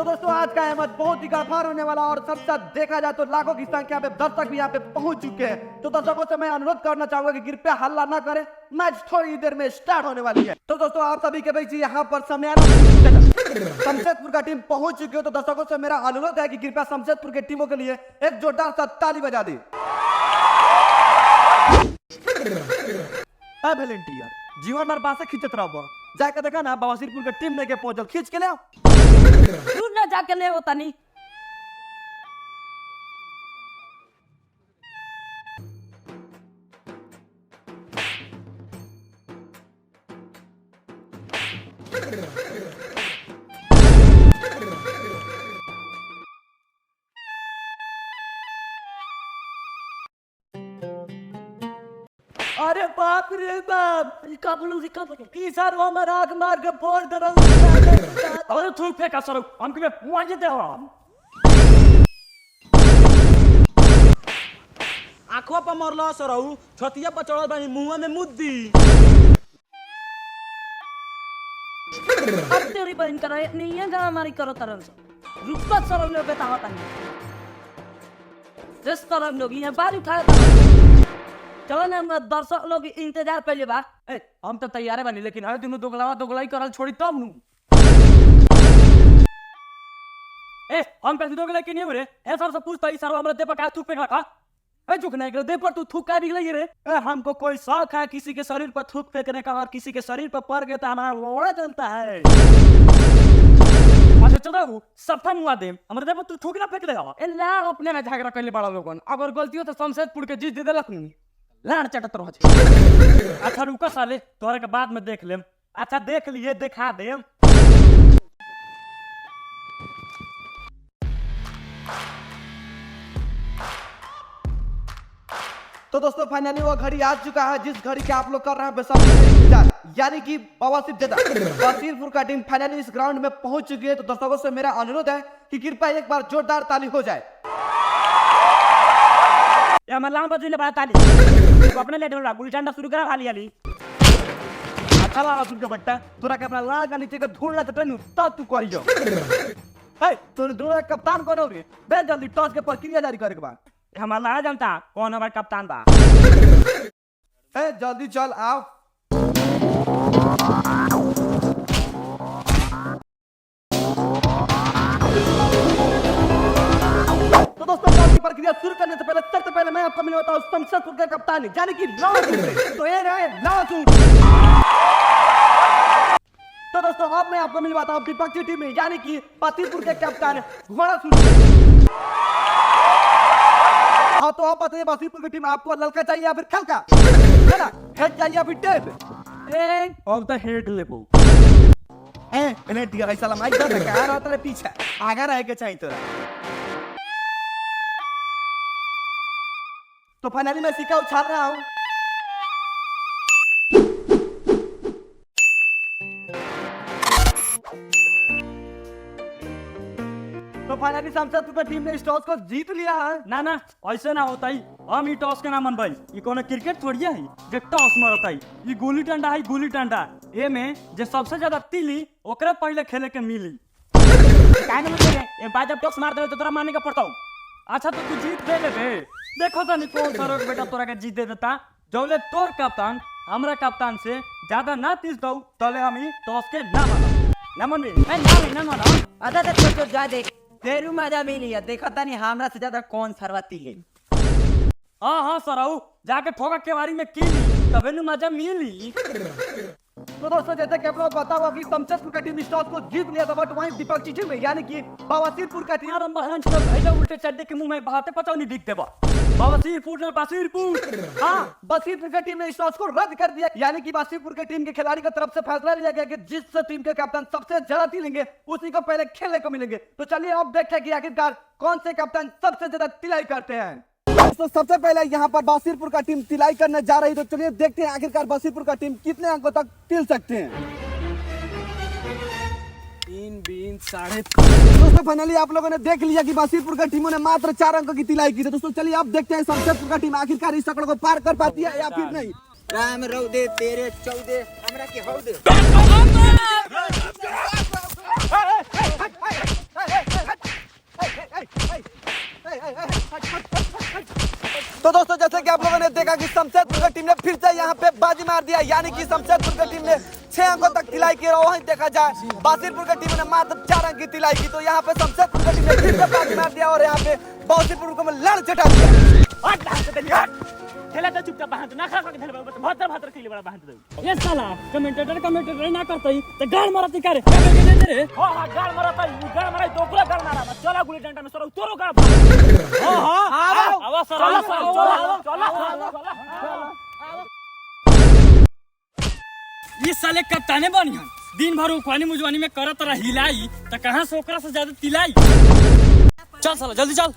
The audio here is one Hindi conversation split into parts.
तो दोस्तों आज का अहमद बहुत ही गड़फार होने वाला और सबसे देखा जाए तो लाखों की संख्या में दर्शक भी यहाँ पे पहुंच चुके हैं। तो दर्शकों से मैं अनुरोध करना चाहूंगा कि कृपया हल्ला ना करें, मैच थोड़ी देर में स्टार्ट होने वाली है। तो दोस्तों आप सभी के बीच यहाँ पर शमशेदपुर का टीम पहुंच चुकी है। तो दर्शकों से मेरा अनुरोध है कि कृपया शमशेदपुर की टीमों के लिए एक जोरदार सा ताली बजा दी। वॉलंटियर जीवन मार पास खींचत रहो जाके देखा ना बवासीरपुर के टीम लेके पहुंचल, खींच के ले आओ। तू ना जाके ले होता नहीं। अरे बाप रे बाप, सर वो हमारा आग मार के फोड़ दे रहा। अरे थूक फेंका सर हम के मुआवजे दे हो। आंखों पर मरलो सरऊ, छतिया पर चढ़ल बानी मुंह में मुद्दी। अब तेरी बहन करा नहीं है गांव हमारी करो तरह से रुपत सर लोग बताओ तनी जिस तरह लोग ये बार उठाए। चलो ना हम दर्शक लोग इंतजार पहले बा। हम तो तैयार बनी लेकिन अरे तुम दोगलाई करल छोड़ी तब नु। हम पैसे दोगलाई के नहीं बरे ए सर से पूछता ई सर हमरा दे पर का थूक पे का ए झुक नहीं कर दे पर तू थूक का निकले रे। हमको कोई शौक है किसी के शरीर पर थूक फेंकने का और किसी के शरीर पर पड़ गया तो हमारा लोड़ा जनता है। अच्छा चलो सफा मुआ दे हमरे दे पर तू थूक ना फेंक देगा। ए ला अपने में झगड़ा करले बड़ा लोगन अगर गलती हो तो शमशेदपुर के जीत दे देलक नी लाड़ चटत रह छे। अच्छा रुको साले तोरे के बाद में देख लेम। अच्छा देख लिए दिखा दे। तो दोस्तों फाइनली वो घड़ी आ चुका है जिस घड़ी के आप लोग कर रहे हैं बेसब्री से इंतजार, यानी कि बवासीरपुर का टीम फाइनली इस ग्राउंड में पहुंच चुकी है। तो दर्शकों से मेरा अनुरोध है कि कृपया एक बार जोरदार ताली हो जाए। या मल्लाह बजने बात आली अपने ले डोला गुली डंडा शुरू करा खाली आली। अच्छा लगा सुन के बट्टा तोरा के अपना लाल का नीचे के ढूंढना तो तनु तब तू करियो। ए तोरे दोनों कप्तान कौन हो रे? बे जल्दी टॉस के प्रक्रिया जारी करे के बाद हमारा ना जानता कौन हमारा कप्तान बा। ए जल्दी चल आओ। तो दोस्तों टॉस की प्रक्रिया शुरू करने से पहले सबसे पहले मैं आपको मिलवाता हूं शमशेदपुर के कप्तान यानी कि लाजू। तो ये रहे लाजू। तो दोस्तों अब मैं आपको मिलवाता हूं विपक्षी टीम में यानी कि बवासीरपुर के कप्तान घोड़ासुर। हाँ तो आप बताइए बवासीरपुर की टीम आपको ललका चाहिए या फिर खलका, है ना? हेड चाहिए या फिर टेप? अब तो हेड लेबो। इन्हें दिया साला माइक दे कहां रहता है पीछे आगे रह के चाहिए तोरा। तो फाइनली मैं सिक्का उछाल रहा हूं। तो फाइनली शमशेदपुर की टीम ने इस टॉस को जीत लिया है। ना ना ऐसे ना होता ही हम ई टॉस के ना मन भाई ये कोनो क्रिकेट थोड़ी है जे टॉस में होता ही ये गुल्ली डंडा है गुल्ली डंडा ए में जे सबसे ज्यादा तीली ओकरे पहले खेले के मिली काहे ना मतलब ए बात जब टॉस मार दे तो तोरा मानने का पड़ता हूं। अच्छा तो तू जीत दे ले बे देखो तो नहीं कौन सा रोक बेटा तोरा के जीत दे देता जौले तोर कप्तान हमरा कप्तान से ज्यादा ना तीस दो तले हम ई टॉस के ना मन में ना मानो। अदा तो जा देख तेरू मजा मिली है देखा था नहीं हमरा से ज्यादा कौन सरवती है। हाँ सराऊ जाके ठोका केवारी में कीली तबे नु मजा मिली। तो दोस्तों जैसे कि आप लोग बताओ कि शमशेदपुर का टीम इस टॉस को जीत लिया था बट वहीं विपक्षी टीम में यानी कि बवासीरपुर का टीम ऐसा उल्टे चड्डे के मुंह में बहाते पता नहीं दिखते बा बवासीरपुर। हाँ बवासीरपुर की टीम ने इस टॉस को रद्द कर दिया यानी कि बवासीरपुर की टीम के खिलाड़ी की तरफ से फैसला लिया गया कि जिस टीम के कप्तान सबसे ज्यादा तिलेंगे उसी को पहले खेलने को मिलेंगे। तो चलिए अब देखते हैं कि आखिरकार कौन से कप्तान सबसे ज्यादा तिलाई करते हैं। तो सबसे पहले यहाँ पर बवासीरपुर का टीम तिलाई करने जा रही है। तो चलिए देखते हैं आखिरकार बवासीरपुर का टीम कितने अंकों तक तिल सकते हैं। 3 20 साढ़े। दोस्तों फाइनली आप लोगों ने देख लिया कि बवासीरपुर की टीमों ने मात्र 4 अंकों की तिलाई की थी। दोस्तों चलिए अब देखते हैं शमशेदपुर का टीम आखिरकार इस आंकड़ों को पार कर पाती है या फिर नहीं। राम रौदे तेरे 14 हमरा के हौ दे। कि आप लोगों ने देखा कि शमशेदपुर की टीम ने फिर से यहाँ पे बाजी मार दिया, यानी कि शमशेदपुर की टीम ने 6 अंकों तक तिलाई की। और वहीं देखा जाए बासिरपुर की टीम ने मात्र 4 अंक की तिलाई की। तो यहाँ पे शमशेदपुर की टीम ने फिर से बाजी मार दिया और यहाँ पे बासिरपुर को लड़ चटा दिया। खेला तो चुपचाप बाहर ना खा के खेल भातर भातर खेले बड़ा बाहर दे। ये साला कमेंटेटर ना करतई त गाल मारती करे रे। हां हां गाल मारता गाल मारा तो पूरा गाल मारा चला गुली डंडा में सर तोरो गाल। हां हां आवा सर चला ये साले कप्ताने बनिया दिन भर उखवानी मुजवानी में करत रह हिलाई त कहां से ओकरा से ज्यादा तिलाई। चल साला जल्दी चल।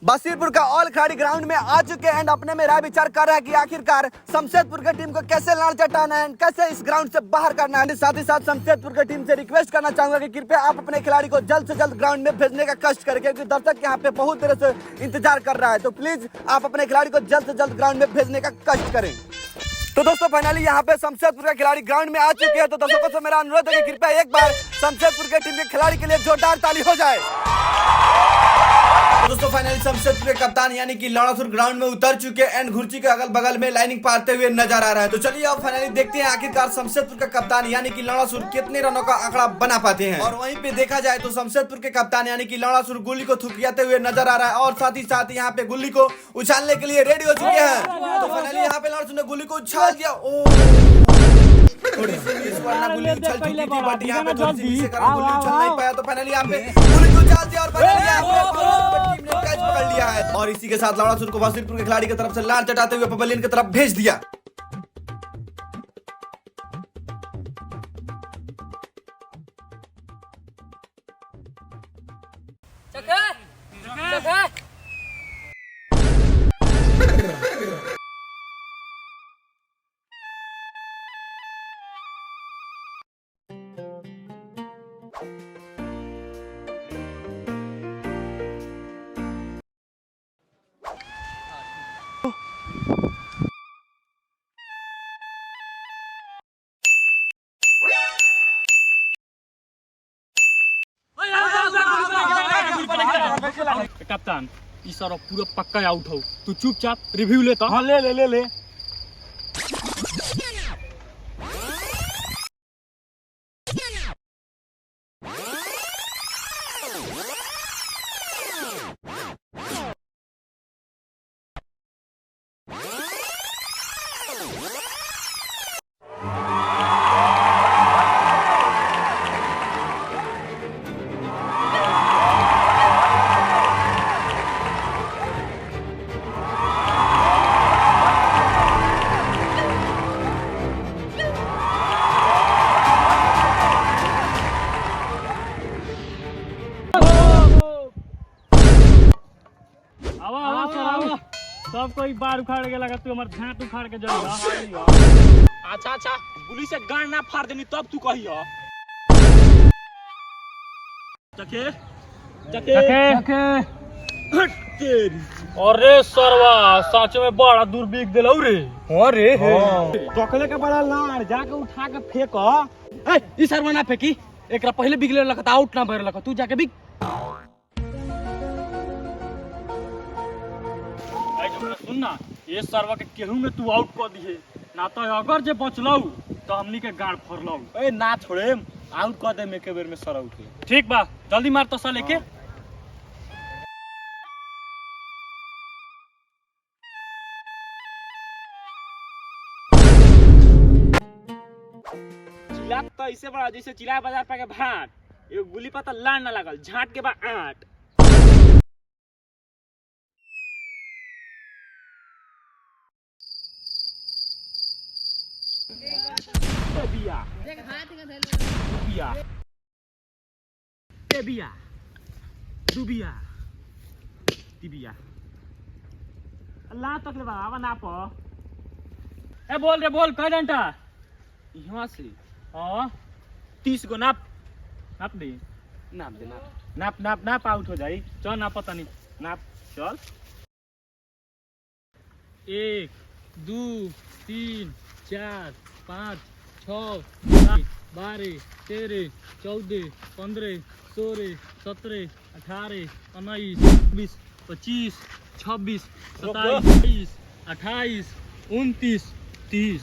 बासिरपुर का ऑल खिलाड़ी ग्राउंड में आ चुके हैं, अपने में राय विचार कर रहा है कि आखिरकार शमशेदपुर की टीम को कैसे लाड़ चटाना है, कैसे इस ग्राउंड से बाहर करना है। साथ ही साथ शमशेदपुर की टीम से रिक्वेस्ट करना चाहूंगा कि कृपया आप अपने खिलाड़ी को जल्द से जल्द ग्राउंड में भेजने का कष्ट करें, क्योंकि दर्शक यहाँ पे बहुत देर से इंतजार कर रहा है। तो प्लीज आप अपने खिलाड़ी को जल्द से जल्द ग्राउंड में भेजने का कष्ट करें। तो दोस्तों फाइनली यहाँ पे शमशेदपुर के खिलाड़ी ग्राउंड में आ चुके हैं। तो दर्शकों से मेरा अनुरोध है कि कृपया एक बार शमशेदपुर की टीम के खिलाड़ी के लिए जोरदार ताली हो जाए। तो दोस्तों फाइनली शमशेदपुर के कप्तान यानी कि लौड़ासुर ग्राउंड में उतर चुके एंड घुर्ची के अगल बगल में लाइनिंग पारते हुए नजर आ रहा है। तो चलिए अब फाइनली देखते हैं आखिरकार शमशेदपुर का कप्तान यानी कि लौड़ासुर कितने रनों का आंकड़ा बना पाते हैं। और वहीं पे देखा जाए तो शमशेदपुर के कप्तान यानी कि लौड़ासुर गुल्ली को थुकियाते हुए नजर आ रहा है और साथ ही यहाँ पे गुल्ली को उछालने के लिए रेडी हो चुके हैं। तो फाइनली यहाँ पे लौड़ासुर ने गुल्ली को उछाल दिया। थोड़ी सी मिस वरना गुल्ली उछल चुकी थी, बट यहाँ पे थोड़ी सी मिस के कारण गुल्ली उछल नहीं पाया। तो फाइनली यहाँ पे गुल्ली को उछाल दिया और फाइनली यहाँ पे टीम ने कैच पकड़ लिया है। और इसी के साथ लौड़ासुर को बासिरपुर के खिलाड़ी की तरफ से लाड़ चटाते हुए पवेलियन की तरफ भेज दिया। कप्तान इस सारा पूरा पक्का आउट हो, तू चुपचाप रिव्यू लेता। हां ले ले ले ले सब कोई बार उखाड़ के लगा, तू हमार झाट उखाड़ के जाइगा। अच्छा अच्छा गुली से गांड ना फाड़ देनी तब तू कहियो। चखे चखे चखे तेरी अरे सरवा सच में बड़ा दूर बिक देलौ रे। अरे टकले के बड़ा लाड़ जाके उठा के फेंक। ए ई सरवा ना फेंकी, एकरा पहले बिगले लखत आउट ना भर लखत, तू जाके बिग। सुन ना, ये सरवा के केहू में तू आउट कर दिए ना, तो अगर जे बचलौ तो हमनी के गाड़ फरलौ। ए ना छोड़े आउट कर दे एके बेर में सरौ के। ठीक बा जल्दी मार तो सा लेके। चिल्ला तो ऐसे बड़ा जैसे चिल्ला बाजार पे के भाट, एगो गुली पता लाड़ ना लागल, झाट के बा आट। बिया बिया ए बिया दुबिया तिबिया अल्लाह तक ले बाबा ना प। ए बोल रे बोल, कह डंटा यहाँ से हां 30 गो नाप नाप दे नाप दे नाप नाप नाप आउट हो जाई। चल ना पता नहीं नाप चल 1 2 3 4 5 6 7 12 13 14 15 16 17 18 19 20 25, 26, 27, 28, 29, 30।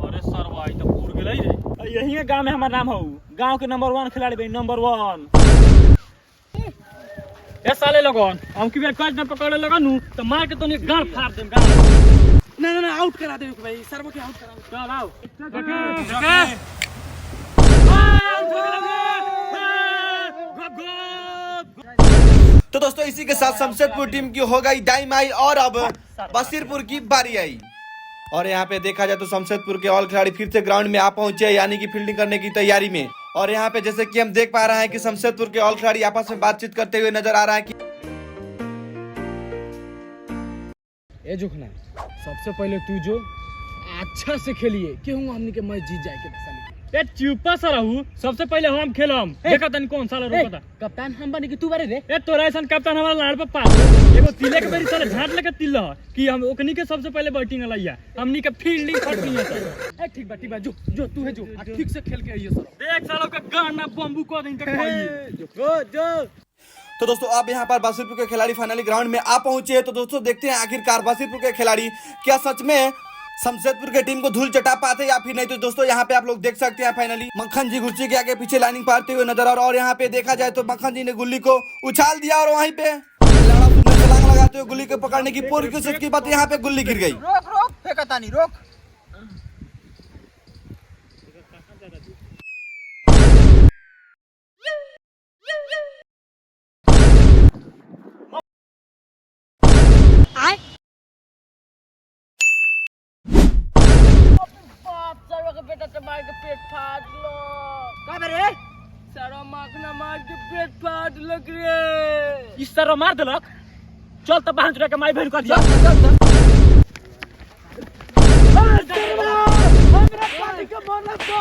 अरे सरवा ई तो पूर गेलै रे। यही के गांव में हमार नाम हौ। गांव के नंबर 1 खिलाड़ी भाई, नंबर 1। ए साले लोगन, हम की बेर कैच न पकड़े लगनु तो मार के तोनी गाड़ फाड़ देम गाड़। ना आउट करा दे भाई, सरवा के आउट करा। चल आओ। तो दोस्तों इसी के साथ शमशेदपुर टीम की हो गई टाइम आई और अब बसीरपुर की बारी आई। और यहाँ पे देखा जाए तो शमशेदपुर के ऑल खिलाड़ी फिर से ग्राउंड में आ पहुंचे, यानी कि फील्डिंग करने की तैयारी में। और यहाँ पे जैसे कि हम देख पा रहे हैं कि शमशेदपुर के ऑल खिलाड़ी आपस में बातचीत करते हुए नजर आ रहा है कि ए जोखना, सबसे पहले तू जो अच्छा से खेलिए, क्यों हमनी के मैच जीत जाए के साली। ए चुप्पा सा रहू, सबसे पहले हम खेलम। देखा तनी कौन साला रोकता। कप्तान हम बनी कि तू बारे रे। ए तोरा ऐसा कप्तान हमारा लाड़ पे पास एगो तिले के बेरी साले झाट लेके तिल कि हम ओकनी के सबसे पहले बैटिंग लइया, हमनी के फील्डिंग फटनी है सर। ए ठीक बा जो तू है जो ठीक से खेल के आइए सर। देख सालों के गान में बम्बू को दिन तक खाइए। जो तो दोस्तों अब यहाँ पर बसीरपुर के खिलाड़ी फाइनली ग्राउंड में आ पहुंचे हैं। तो दोस्तों देखते हैं आखिरकार बसीरपुर के खिलाड़ी क्या सच में शमशेदपुर के टीम को धूल चटा पाते या फिर नहीं। तो दोस्तों यहाँ पे आप लोग देख सकते हैं फाइनली मक्खन जी कुर्सी के आगे पीछे लाइनिंग पारते हुए नजर आ रहा। और यहाँ पे देखा जाए तो मक्खन जी ने गुल्ली को उछाल दिया और वहीं पे छलांग लगाते हुए गुल्ली को पकड़ने की पूरी कोशिश की, बात यहाँ पे गुल्ली गिर गई। रोक फेंकतानी रोक। सरवा के बेटा से मार के पेट फाड़ लो। का रे? सरवा मखना मार के पेट फाड़ लग रे। इस तरह मार देलक। चल तो बाहर चढ़ के माई बहन कर दिया। हमरा पार्टी के बोनस दो।